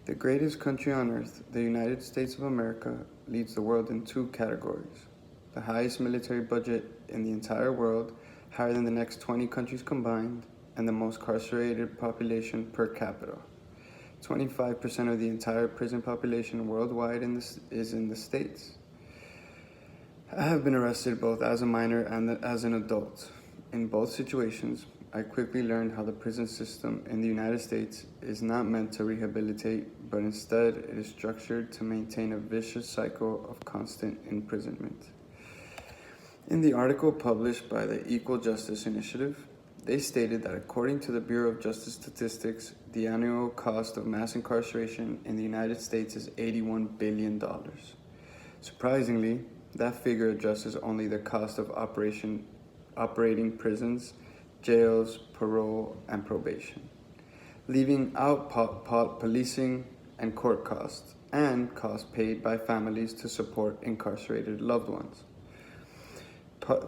The greatest country on earth, the United States of America, leads the world in two categories. The highest military budget in the entire world, higher than the next 20 countries combined, and the most incarcerated population per capita. 25% of the entire prison population worldwide is in the States. I have been arrested both as a minor and as an adult. In both situations, I quickly learned how the prison system in the United States is not meant to rehabilitate, but instead it is structured to maintain a vicious cycle of constant imprisonment. In the article published by the Equal Justice Initiative, they stated that according to the Bureau of Justice Statistics, the annual cost of mass incarceration in the United States is $81 billion. Surprisingly, that figure addresses only the cost of operating prisons, jails, parole, and probation, leaving out policing and court costs, and costs paid by families to support incarcerated loved ones.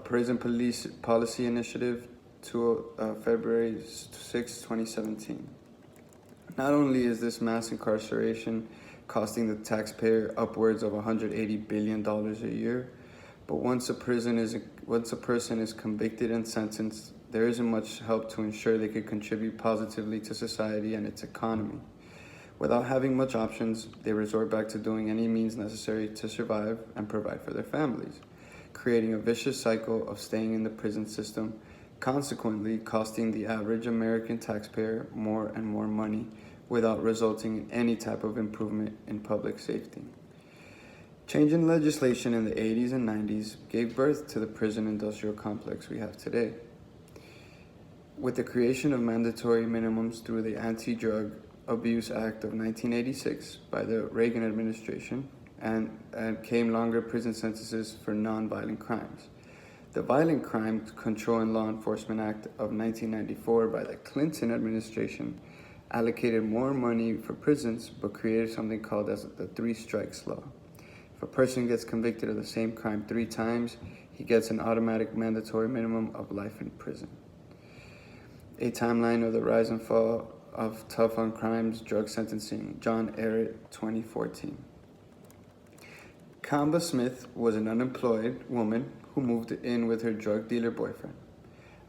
Prison Police Policy Initiative to February 6, 2017. Not only is this mass incarceration costing the taxpayer upwards of $180 billion a year, but once a person is convicted and sentenced, there isn't much help to ensure they could contribute positively to society and its economy. Without having much options, they resort back to doing any means necessary to survive and provide for their families, creating a vicious cycle of staying in the prison system, consequently costing the average American taxpayer more and more money without resulting in any type of improvement in public safety. Change in legislation in the 80s and 90s gave birth to the prison industrial complex we have today. With the creation of mandatory minimums through the Anti-Drug Abuse Act of 1986 by the Reagan administration, and came longer prison sentences for non-violent crimes. The Violent Crime Control and Law Enforcement Act of 1994 by the Clinton administration allocated more money for prisons, but created something called as the three strikes law. If a person gets convicted of the same crime 3 times, he gets an automatic mandatory minimum of life in prison. A timeline of the rise and fall of tough on crimes drug sentencing, John Ehret, 2014. Kamba Smith was an unemployed woman who moved in with her drug dealer boyfriend.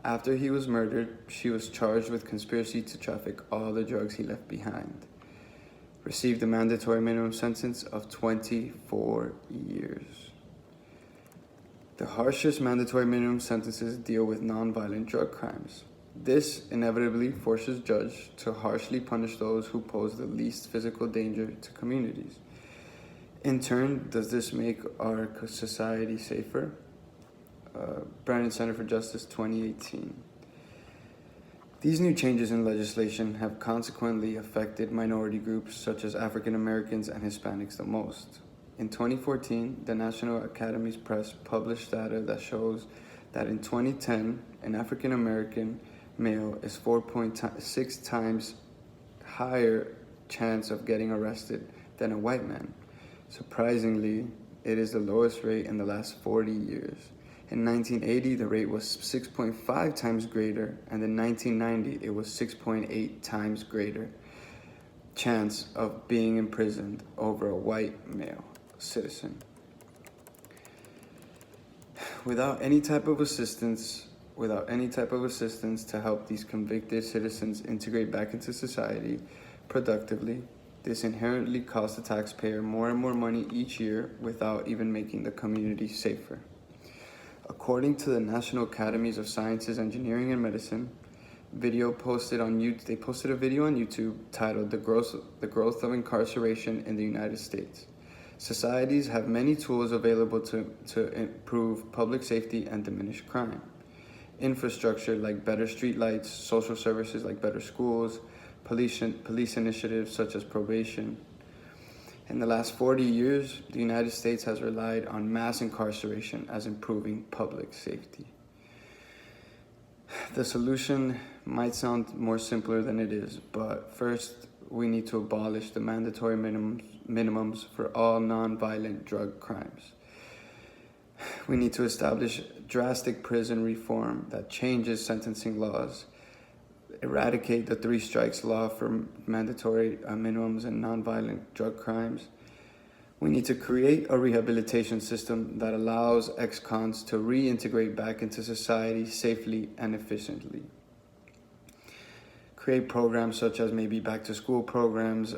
After he was murdered, she was charged with conspiracy to traffic all the drugs he left behind. Received a mandatory minimum sentence of 24 years. The harshest mandatory minimum sentences deal with non-violent drug crimes. This inevitably forces judges to harshly punish those who pose the least physical danger to communities. In turn, does this make our society safer? Brandon Center for Justice, 2018. These new changes in legislation have consequently affected minority groups such as African Americans and Hispanics the most. In 2014, the National Academies Press published data that shows that in 2010, an African American male is 4.6 times higher chance of getting arrested than a white man. Surprisingly, it is the lowest rate in the last 40 years. In 1980, the rate was 6.5 times greater, and in 1990, it was 6.8 times greater chance of being imprisoned over a white male citizen. Without any type of assistance to help these convicted citizens integrate back into society productively, this inherently costs the taxpayer more and more money each year without even making the community safer. According to the National Academies of Sciences, Engineering, and Medicine, they posted a video on YouTube titled The Growth of Incarceration in the United States. Societies have many tools available to improve public safety and diminish crime. Infrastructure like better streetlights, social services like better schools, police initiatives such as probation. In the last 40 years, the United States has relied on mass incarceration as improving public safety. The solution might sound more simpler than it is, but first we need to abolish the mandatory minimums for all non-violent drug crimes. We need to establish drastic prison reform that changes sentencing laws eradicate the 3 strikes law for mandatory minimums and nonviolent drug crimes. We need to create a rehabilitation system that allows ex-cons to reintegrate back into society safely and efficiently. Create programs such as maybe back-to-school programs,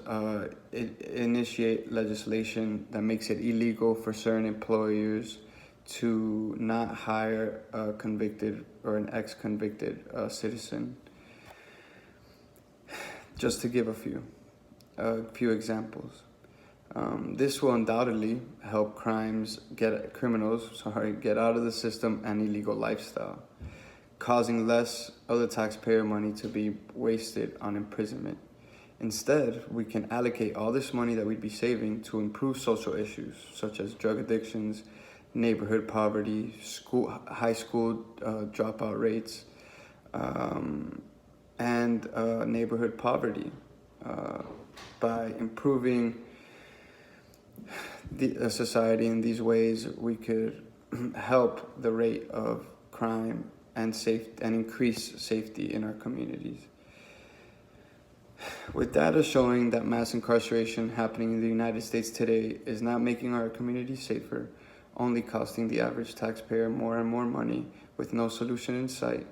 initiate legislation that makes it illegal for certain employers to not hire a convicted or an ex-convicted citizen. Just to give a few examples. This will undoubtedly help criminals get out of the system and illegal lifestyle, causing less of the taxpayer money to be wasted on imprisonment. Instead, we can allocate all this money that we'd be saving to improve social issues such as drug addictions, neighborhood poverty, high school dropout rates, and neighborhood poverty by improving the society in these ways. We could help the rate of crime and increase safety in our communities. With data showing that mass incarceration happening in the United States today is not making our communities safer, only costing the average taxpayer more and more money with no solution in sight,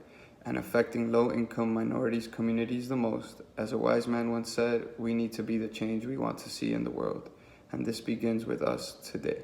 and affecting low-income minorities communities the most, as a wise man once said, we need to be the change we want to see in the world. And this begins with us today.